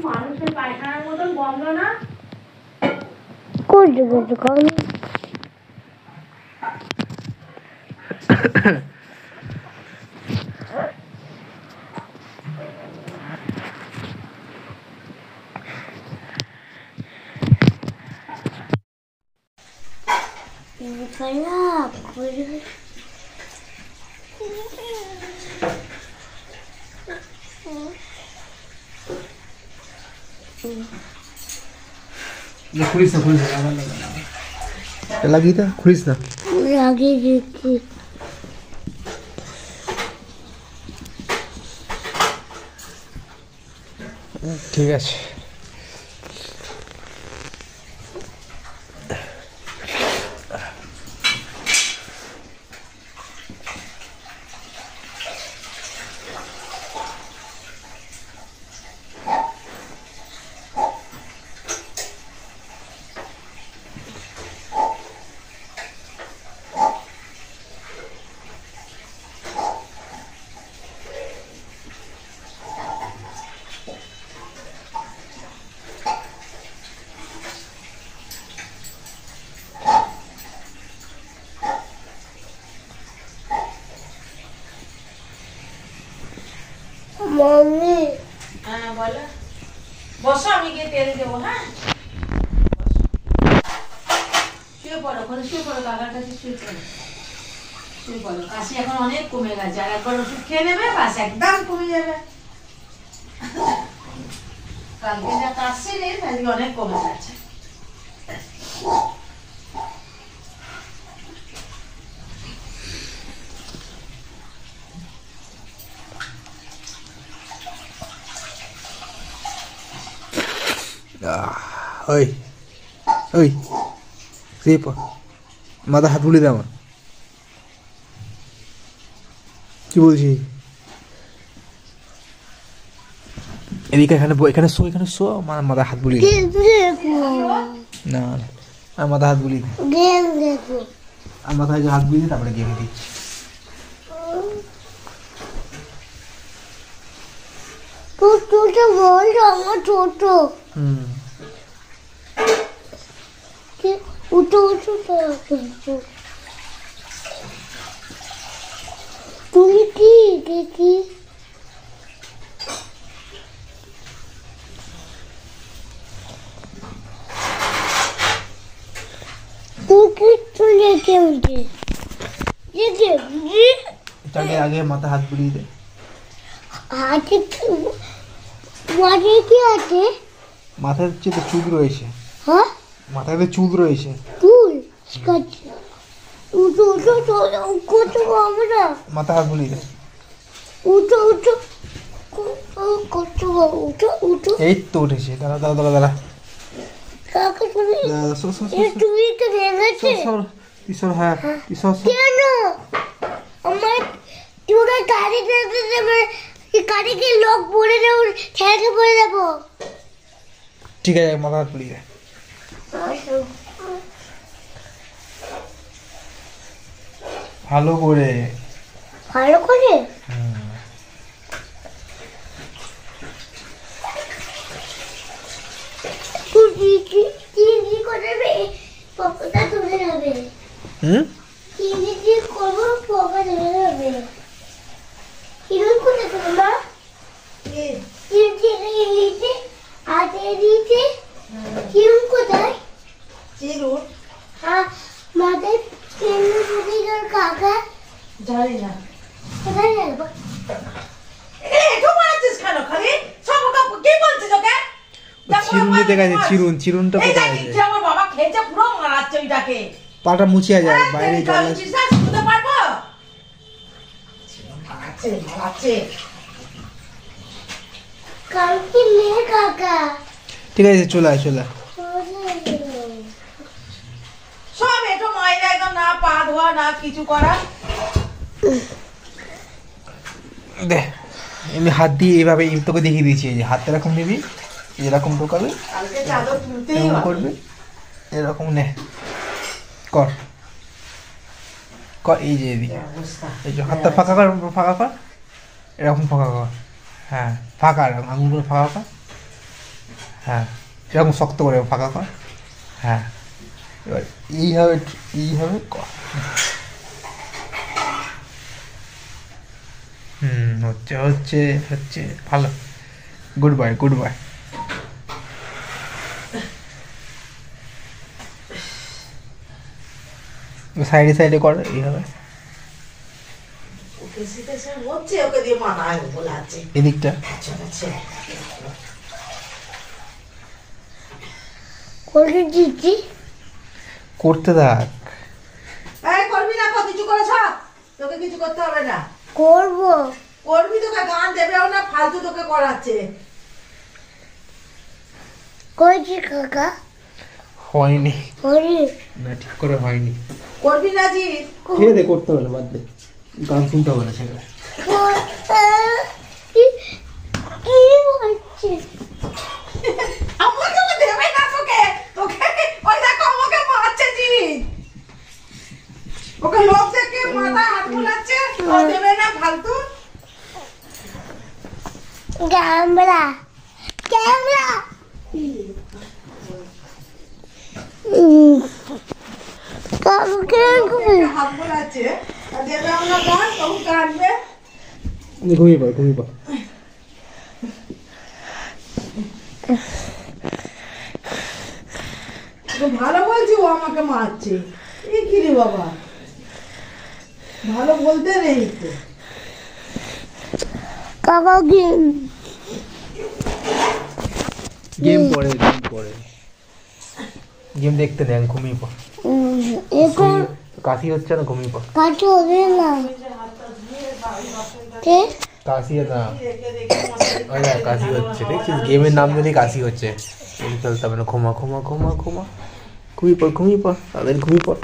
মানুষের পায়খানার মতন বন্ধ না খুলিস না লাগিয়ে দা, খুলিস না লাগিয়ে দিচ্ছি। ঠিক আছে। मम्मी হ্যাঁ বলো, বসো আমি গিয়ে তেল দেবো। হ্যাঁ শুয়ে পড়ো, ওখানে শুয়ে পড়ো, কাকার কাছে শুয়ে পড়ো, শুয়ে পড়ো। কাশি এখন অনেক কমে গেছে, আর একবার ওষুধ খেয়ে নেবে বাস একদম কমে যাবে। কালকে যা কাশছিলে আজকে অনেক কমে গেছে। ওই ওই মাথা হাত বুলিয়ে দে আমার। কি বলছি? এদিকে এখানে শো মাথা হাত বুলিয়ে দে। না আর মাথা হাত বুলিয়ে দে, আর মাথায় হাত বুলিয়ে তারপরে গেম দিচ্ছি। তুমি কি দেখি আগে মাথা হাত বুলিয়ে দে। হাতে মাথায় কি আছে? মাথায় হচ্ছে তো চুল রয়েছে। হ্যাঁ মাথায় তো চুল রয়েছে। চুল উঠো উঠো উঠো আমরা মাথা হাত বুলিয়ে দে। উঠো উঠো উঠো উঠো। এই তো উঠেছে। দাঁড়া দাঁড়া দাঁড়া দাঁড়া। কাকা তুমি তুমি তো ভেঙেছে। হ্যাঁ কেন আমার তোরা গাড়ি যাবে, গাড়িকে লক পরে দেবো, ঠেকে পড়ে যাবো। ঠিক আছে মাথা হাত বুলিয়ে দে। ভালো করে ভালো করে পকেটটা ধরে যাবে। কি করবো পকেট ধরে যাবে। কিরকম করে তোমরা হাতে দিতে কিরকম কোথায় চিরুন? হ্যাঁ মাথায় কাকা জানি না কোথায় যাবো। চিরুন দিতে গেছে। চিরুনটা কোথায় আছে? আমার বাবা খেয়েছে পুরো মারাচ্ছে ওইটাকে। পাটা মুছিয়া যায়, বাইরে জল আছে। কালকে নিয়ে কাকা ঠিক আছে চলে আয় চলে আয়। সব একটু ময়লা একদম, না পা ধোয়া না কিছু করা। দে এমনি হাত দিয়ে এইভাবে তোকে দেখিয়ে দিয়েছি। এই যে হাতটা এরকম নিবি, এরকম ঢোকাবে, কালকে চাদর তুলতেই এরকম হবে। করবে, এরকম নে কর কর, এই যে এদিকে কি অবস্থা। এই যে হাতটা ফাঁকা কর, ফাঁকা কর, এরকম ফাঁকা কর, হ্যাঁ ফাঁকা, এরকম আঙুলগুলো ফাঁকা কর, হ্যাঁ সেরকম শক্ত করে ফাঁকা কর, হ্যাঁ এবার এইভাবে কর। হচ্ছে হচ্ছে হচ্ছে ভালো, গুড বাই গুড বাই। সাইডে সাইডে কর এইভাবে, ওকে সেটা সে হচ্ছে, ওকে দিয়ে মাথায় বোলাচ্ছে। এদিকটা আচ্ছা করে দিচ্ছি। করতে থাক। এই করবি না, কিছু করেছ? তোকে কিছু করতে হবে না। করবো। করবি, তোকে গান দেবেও না, ফালতু তোকে করাচ্ছে। করেছি কাকা। হয়নি করি। না, ঠিক করে হয়নি। করবি না জি? খেয়ে দে, করতে হবে না, বাদ দে, গান শুনতে হবে না সেটা। কি হচ্ছে? আমাকে ও দেবে না তোকে, তোকে ওই দেখো আমাকে মারছে জি। ওকে লোক দেখে মাথায় হাত বোলাচ্ছে, ও দেবে না ফালতু। ক্যামেরা ক্যামেরা কালকে হাত বোলাচ্ছে, আর দেবে আমরা গান, তখন কাটবে। ঘুমিয়ে পড়, ঘুমিয়ে পড়। তো ভালো বলছি, ও আমাকে মারছে। এই কি রে বাবা, ভালো বলতে নেই তো। কাকা গেম গেম পড়ে, গেম দেখতে দেন, ঘুমিয়ে পড়। এখন কাশি হচ্ছে না, ঘুমিয়ে পড়। কাছে হবে না কে কাশি না, ওই দেখ কাশি হচ্ছে, দেখছিস গেমের নাম ধরে কাশি হচ্ছে। গেম খেলতে হবে না, ঘুমা ঘুমা ঘুমা ঘুমা, ঘুমিয়ে পড় ঘুমিয়ে পড়, তাদের ঘুমিয়ে পড়।